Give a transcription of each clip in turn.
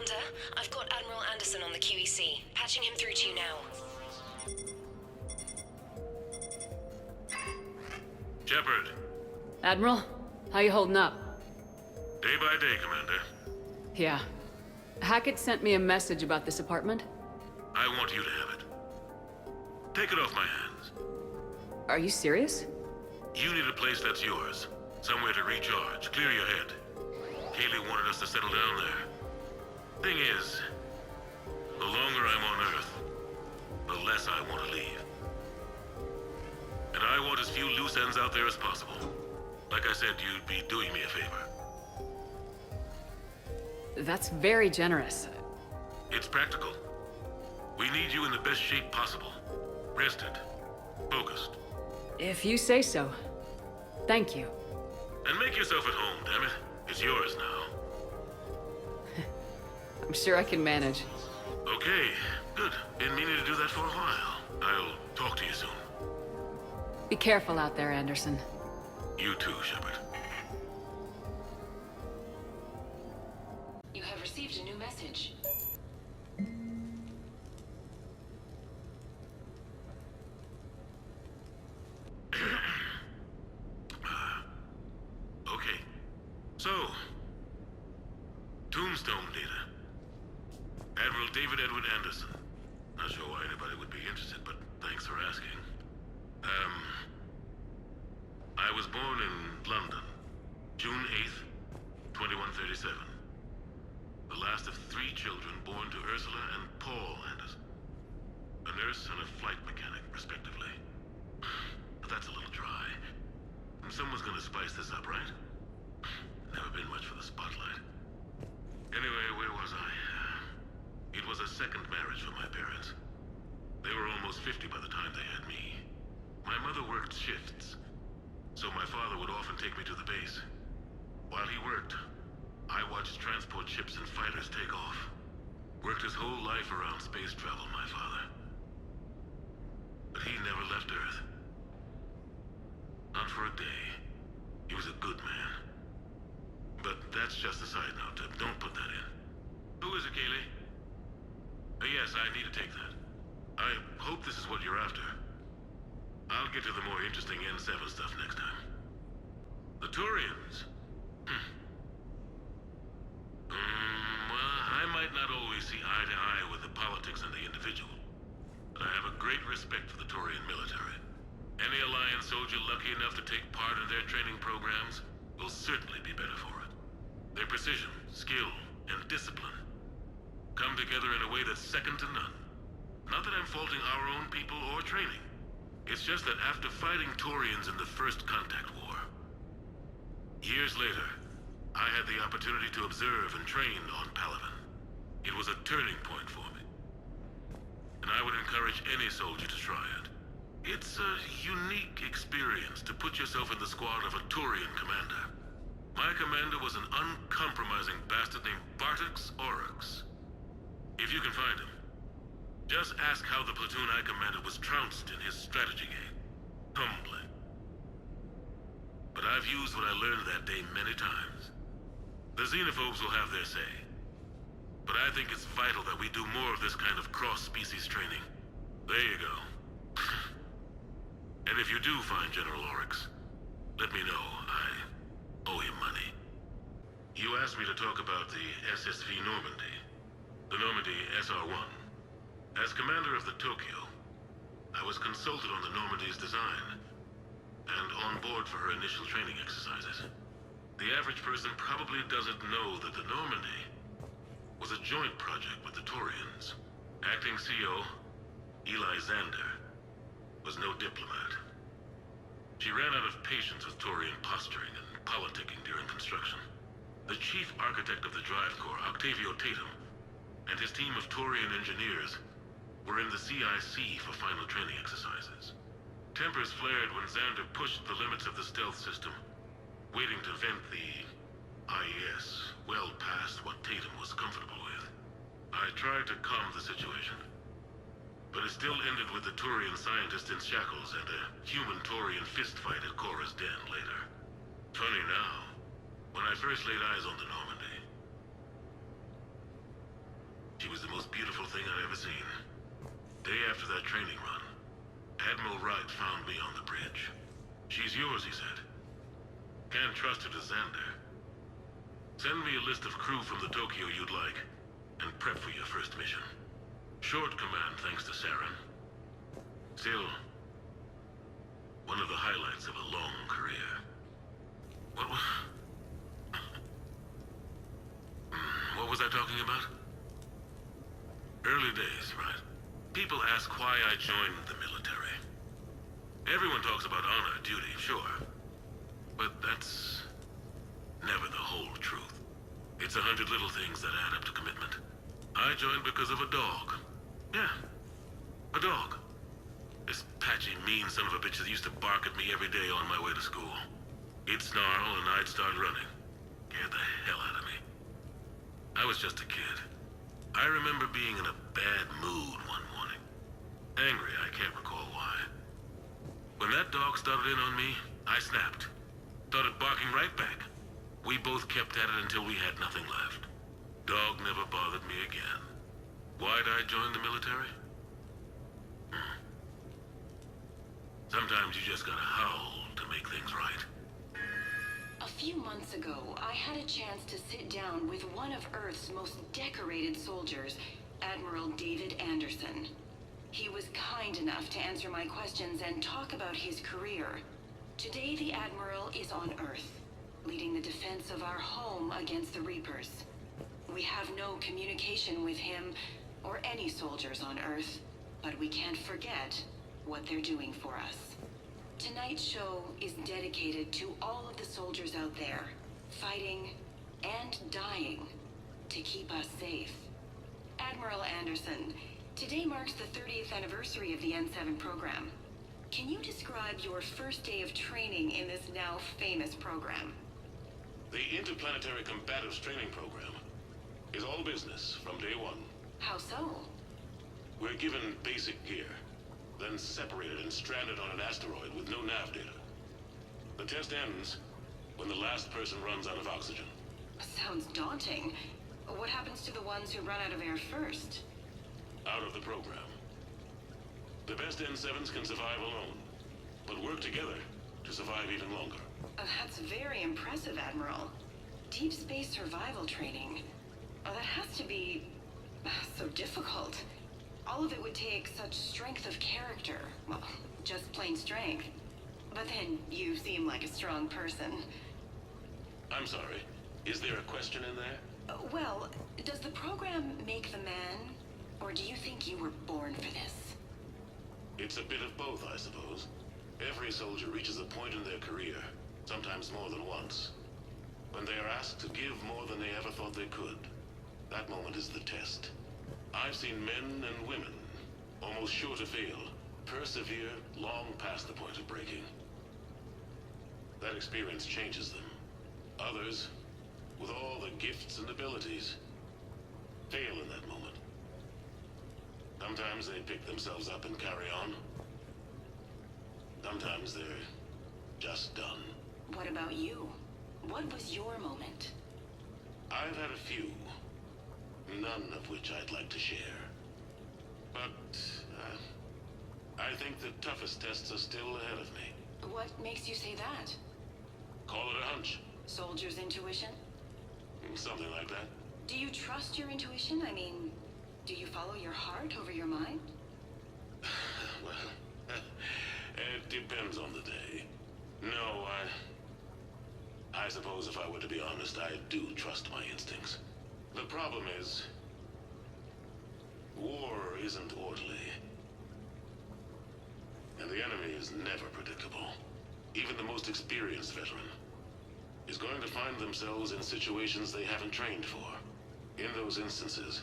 Commander, I've got Admiral Anderson on the QEC. Patching him through to you now. Shepard. Admiral, how you holding up? Day by day, Commander. Yeah. Hackett sent me a message about this apartment. I want you to have it. Take it off my hands. Are you serious? You need a place that's yours. Somewhere to recharge, clear your head. Kaylee wanted us to settle down there. Thing is, the longer I'm on Earth, the less I want to leave. And I want as few loose ends out there as possible. Like I said, you'd be doing me a favor. That's very generous. It's practical. We need you in the best shape possible. Rested. Focused. If you say so. Thank you. And make yourself at home, damn it. It's yours now. I'm sure I can manage. Okay, good. Been meaning to do that for a while. I'll talk to you soon. Be careful out there, Anderson. You too, Shepard. You have received a new message. Okay. So, Tombstone data. Admiral David Edward Anderson. Not sure why anybody would be interested, but thanks for asking. I was born in London, June 8th, 2137. The last of 3 children born to Ursula and Paul Anderson. A nurse and a flight mechanic, respectively. But that's a little dry. And someone's gonna spice this up, right? Never been much for the spotlight. Anyway, where was I? It was a second marriage for my parents. They were almost 50 by the time they had me. My mother worked shifts, so my father would often take me to the base. While he worked, I watched transport ships and fighters take off. Worked his whole life around space travel, my father. But he never left Earth. Not for a day. He was a good man. But that's just a side note. Don't put that in. Who is it, Kaylee? Yes, I need to take that. I hope this is what you're after. I'll get to the more interesting N7 stuff next time. The Turians. Well, I might not always see eye to eye with the politics and the individual, but I have a great respect for the Turian military. Any Alliance soldier lucky enough to take part in their training programs will certainly be better for it. Their precision, skill, and discipline come together in a way that's second to none. Not that I'm faulting our own people or training. It's just that after fighting Turians in the First Contact War, years later, I had the opportunity to observe and train on Palaven. It was a turning point for me. And I would encourage any soldier to try it. It's a unique experience to put yourself in the squad of a Turian commander. My commander was an uncompromising bastard named Bartix Oryx. If you can find him, just ask how the platoon I commanded was trounced in his strategy game. Humbling. But I've used what I learned that day many times. The xenophobes will have their say. But I think it's vital that we do more of this kind of cross-species training. There you go. And if you do find General Oryx, let me know. I owe him money. You asked me to talk about the SSV Normandy. The Normandy SR-1. As commander of the Tokyo, I was consulted on the Normandy's design, and on board for her initial training exercises. The average person probably doesn't know that the Normandy was a joint project with the Turians. Acting CO, Eli Xander, was no diplomat. She ran out of patience with Turian posturing and politicking during construction. The chief architect of the Drive Corps, Octavio Tatum, and his team of Turian engineers were in the CIC for final training exercises. Tempers flared when Xander pushed the limits of the stealth system, waiting to vent the IES well past what Tatum was comfortable with. I tried to calm the situation, but it still ended with the Turian scientist in shackles and a human-Turian fistfight at Cora's Den later. Funny now, when I first laid eyes on the Normandy, She was the most beautiful thing I'd ever seen. Day after that training run, Admiral Wright found me on the bridge. She's yours, he said. Can't trust her to Xander. Send me a list of crew from the Tokyo you'd like, and prep for your first mission. Short command thanks to Saren. Still, one of the highlights of a long career. What was I talking about? Early days, right? People ask why I joined the military. Everyone talks about honor, duty, sure. But that's never the whole truth. It's 100 little things that add up to commitment. I joined because of a dog. Yeah, a dog. This patchy, mean son of a bitch that used to bark at me every day on my way to school. He'd snarl and I'd start running. Scared the hell out of me. I was just a kid. I remember being in a bad mood one morning. Angry, I can't recall why. When that dog started in on me, I snapped. Started barking right back. We both kept at it until we had nothing left. Dog never bothered me again. Why'd I join the military? Sometimes you just gotta howl to make things right. A few months ago, I had a chance to sit down with one of Earth's most decorated soldiers, Admiral David Anderson. He was kind enough to answer my questions and talk about his career. Today, the Admiral is on Earth, leading the defense of our home against the Reapers. We have no communication with him or any soldiers on Earth, but we can't forget what they're doing for us. Tonight's show is dedicated to all of the soldiers out there, fighting and dying to keep us safe. Admiral Anderson, today marks the 30th anniversary of the N7 program. Can you describe your first day of training in this now famous program? The Interplanetary Combatives Training Program is all business from day one. How so? We're given basic gear, then separated and stranded on an asteroid with no nav data. The test ends when the last person runs out of oxygen. Sounds daunting. What happens to the ones who run out of air first? Out of the program. The best N7s can survive alone, but work together to survive even longer. That's very impressive, Admiral. Deep space survival training. That has to be so difficult. All of it would take such strength of character. Well, just plain strength. But then you seem like a strong person. I'm sorry. Is there a question in there? Well, does the program make the man? Or do you think you were born for this? It's a bit of both, I suppose. Every soldier reaches a point in their career, sometimes more than once, when they are asked to give more than they ever thought they could. That moment is the test. I've seen men and women, almost sure to fail, persevere long past the point of breaking. That experience changes them. Others, with all the gifts and abilities, fail in that moment. Sometimes they pick themselves up and carry on. Sometimes they're just done. What about you? What was your moment? I've had a few, none of which I'd like to share. But, I think the toughest tests are still ahead of me. What makes you say that? Call it a hunch. Soldier's intuition? Something like that. Do you trust your intuition? I mean, do you follow your heart over your mind? Well, it depends on the day. No, I suppose if I were to be honest, I do trust my instincts. The problem is, war isn't orderly. And the enemy is never predictable. Even the most experienced veteran is going to find themselves in situations they haven't trained for. In those instances,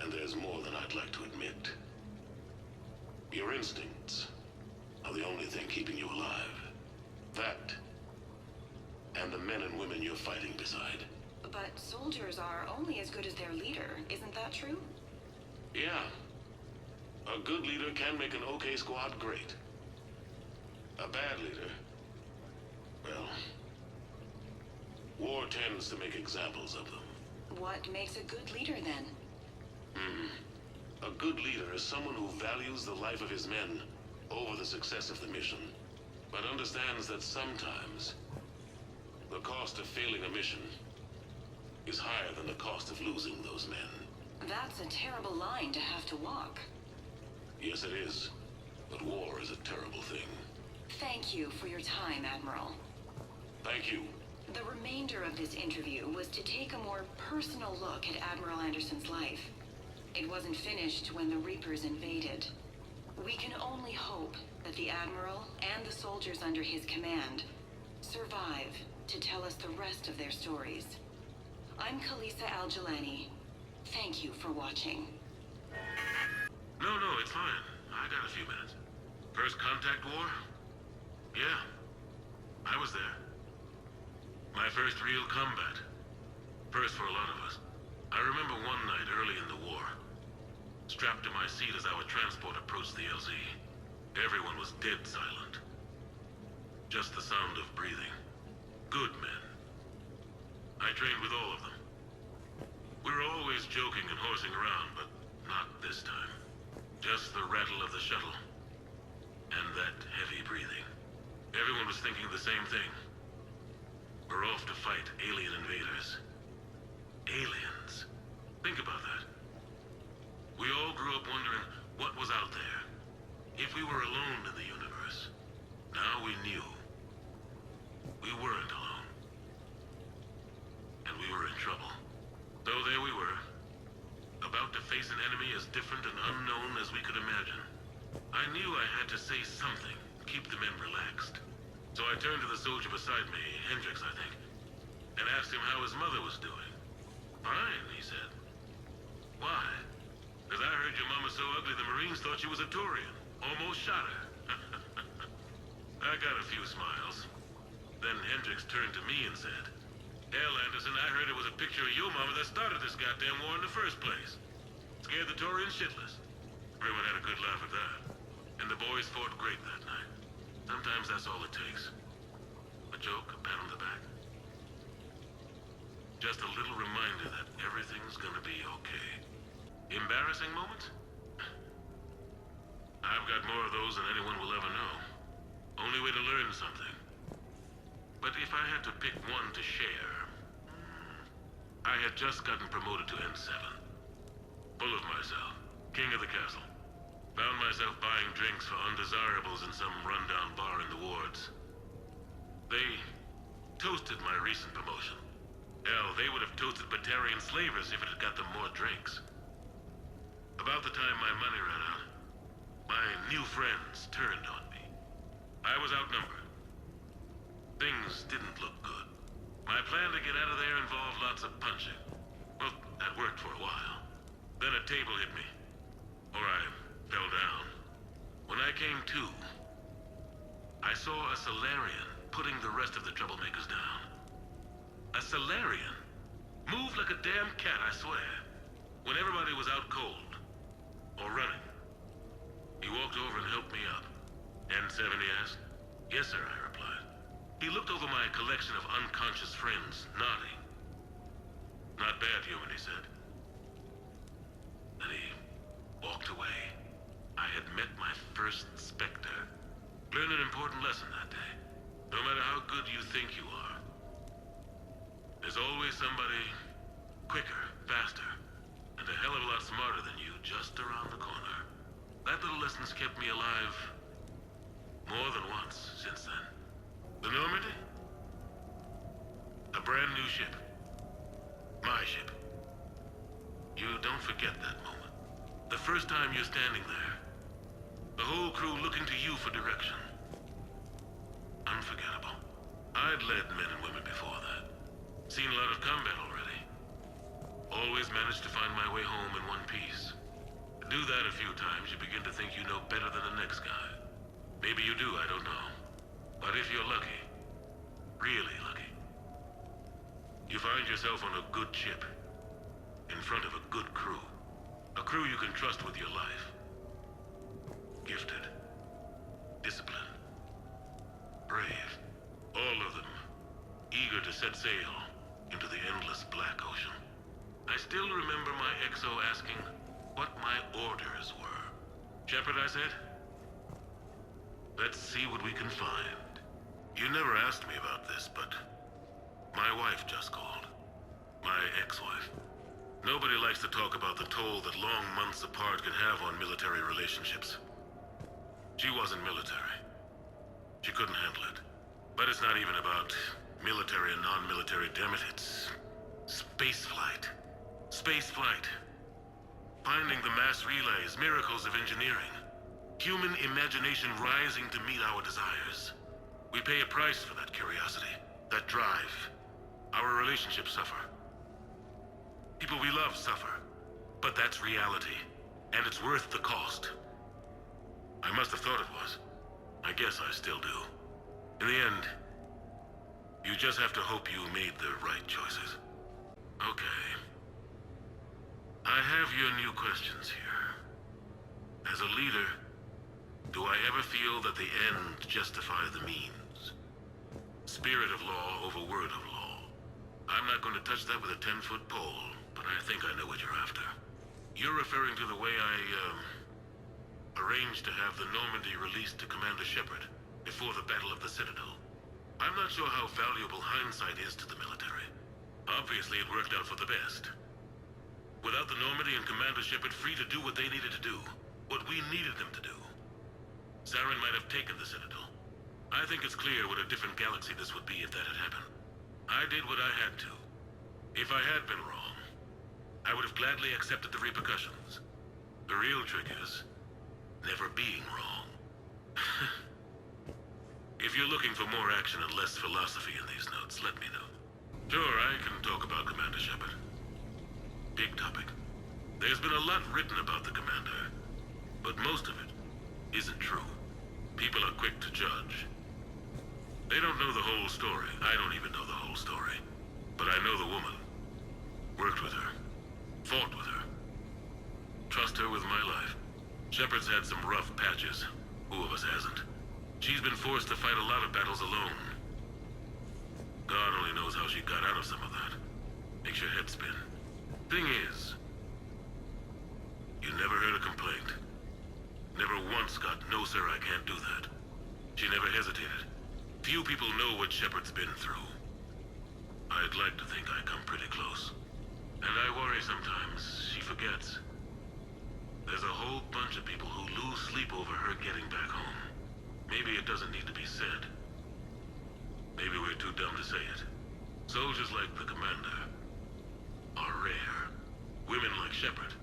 and there's more than I'd like to admit, your instincts are the only thing keeping you alive. That, and the men and women you're fighting beside. But soldiers are only as good as their leader, isn't that true? Yeah. A good leader can make an okay squad great. A bad leader, well, war tends to make examples of them. What makes a good leader then? A good leader is someone who values the life of his men over the success of the mission, but understands that sometimes the cost of failing a mission is higher than the cost of losing those men. That's a terrible line to have to walk. Yes, it is. But war is a terrible thing. Thank you for your time, Admiral. Thank you. The remainder of this interview was to take a more personal look at Admiral Anderson's life. It wasn't finished when the Reapers invaded. We can only hope that the Admiral and the soldiers under his command survive to tell us the rest of their stories. I'm Kalisa Al-Jalani. Thank you for watching. No, it's fine. I got a few minutes. First contact war? Yeah. I was there. My first real combat. First for a lot of us. I remember one night early in the war. Strapped to my seat as our transport approached the LZ. Everyone was dead silent. Just the sound of breathing. Good men. I trained with all of them. We were always joking and horsing around, but not this time. Just the rattle of the shuttle. And that heavy breathing. Everyone was thinking the same thing. We're off to fight alien invaders. Aliens. Think about that. We all grew up wondering what was out there. If we were alone in the universe. Now we knew. We weren't alone. And we were in trouble. So there we were. About to face an enemy as different and unknown as we could imagine. I knew I had to say something, keep the men relaxed. So I turned to the soldier beside me, Hendricks, I think, and asked him how his mother was doing. Fine, he said. Why? Because I heard your mama's so ugly the Marines thought she was a Turian. Almost shot her. I got a few smiles. Then Hendricks turned to me and said, "Hell, Anderson, I heard it was a picture of your mama that started this goddamn war in the first place. Scared the Turians shitless." Everyone had a good laugh at that. And the boys fought great that night. Sometimes that's all it takes. A joke, a pat on the back. Just a little reminder that everything's gonna be okay. Embarrassing moments? I've got more of those than anyone will ever know. Only way to learn something. But if I had to pick one to share... I had just gotten promoted to N7. Full of myself. King of the castle. Found myself buying drinks for undesirables in some rundown bar in the wards. They toasted my recent promotion. Hell, they would have toasted Batarian slavers if it had got them more drinks. About the time my money ran out, my new friends turned on me. I was outnumbered. Things didn't look good. My plan to get out of there involved lots of punching. Well, that worked for a while. Then a table hit me. Or I fell down. When I came to, I saw a Solarian putting the rest of the troublemakers down. A Solarian? Moved like a damn cat, I swear. When everybody was out cold. Or running. He walked over and helped me up. N7, he asked. "Yes, sir," I replied. He looked over my collection of unconscious friends, nodding. "Not bad, human," he said. Then he walked away. I had met my first Spectre. Learned an important lesson that day. No matter how good you think you are, there's always somebody quicker, faster, and a hell of a lot smarter than you just around the corner. That little lesson's kept me alive more than once since then. The Normandy? A brand new ship. My ship. You don't forget that moment. The first time you're standing there. The whole crew looking to you for direction. Unforgettable. I'd led men and women before that. Seen a lot of combat already. Always managed to find my way home in one piece. Do that a few times, you begin to think you know better than the next guy. Maybe you do, I don't know. But if you're lucky, really lucky, you find yourself on a good ship, in front of a good crew. A crew you can trust with your life. Gifted. Disciplined. Brave. All of them. Eager to set sail into the endless black ocean. I still remember my XO asking, my orders were. Shepard, I said. Let's see what we can find. You never asked me about this, but my wife just called. My ex-wife. Nobody likes to talk about the toll that long months apart can have on military relationships. She wasn't military. She couldn't handle it. But it's not even about military and non-military, damn it. It's spaceflight. Spaceflight. Finding the mass relays, miracles of engineering. Human imagination rising to meet our desires. We pay a price for that curiosity, that drive. Our relationships suffer. People we love suffer. But that's reality, and it's worth the cost. I must have thought it was. I guess I still do. In the end, you just have to hope you made the right choices. Okay. I have your new questions here. As a leader, do I ever feel that the end justify the means? Spirit of law over word of law. I'm not going to touch that with a 10-foot pole, but I think I know what you're after. You're referring to the way I, arranged to have the Normandy released to Commander Shepard before the Battle of the Citadel. I'm not sure how valuable hindsight is to the military. Obviously, it worked out for the best. Without the Normandy and Commander Shepard free to do what they needed to do, what we needed them to do, Saren might have taken the Citadel. I think it's clear what a different galaxy this would be if that had happened. I did what I had to. If I had been wrong, I would have gladly accepted the repercussions. The real trick is never being wrong. If you're looking for more action and less philosophy in these notes, let me know. Sure, I can talk about Commander Shepard. Big topic. There's been a lot written about the Commander, but most of it isn't true. People are quick to judge. They don't know the whole story. I don't even know the whole story. But I know the woman. Worked with her. Fought with her. Trust her with my life. Shepard's had some rough patches. Who of us hasn't? She's been forced to fight a lot of battles alone. God only knows how she got out of some of that. Makes your head spin. Thing is, you never heard a complaint. Never once got, "No, sir, I can't do that." She never hesitated. Few people know what Shepard's been through. I'd like to think I come pretty close. And I worry sometimes she forgets. There's a whole bunch of people who lose sleep over her getting back home. Maybe it doesn't need to be said. Maybe we're too dumb to say it. Soldiers like the Commander are rare. Women like Shepard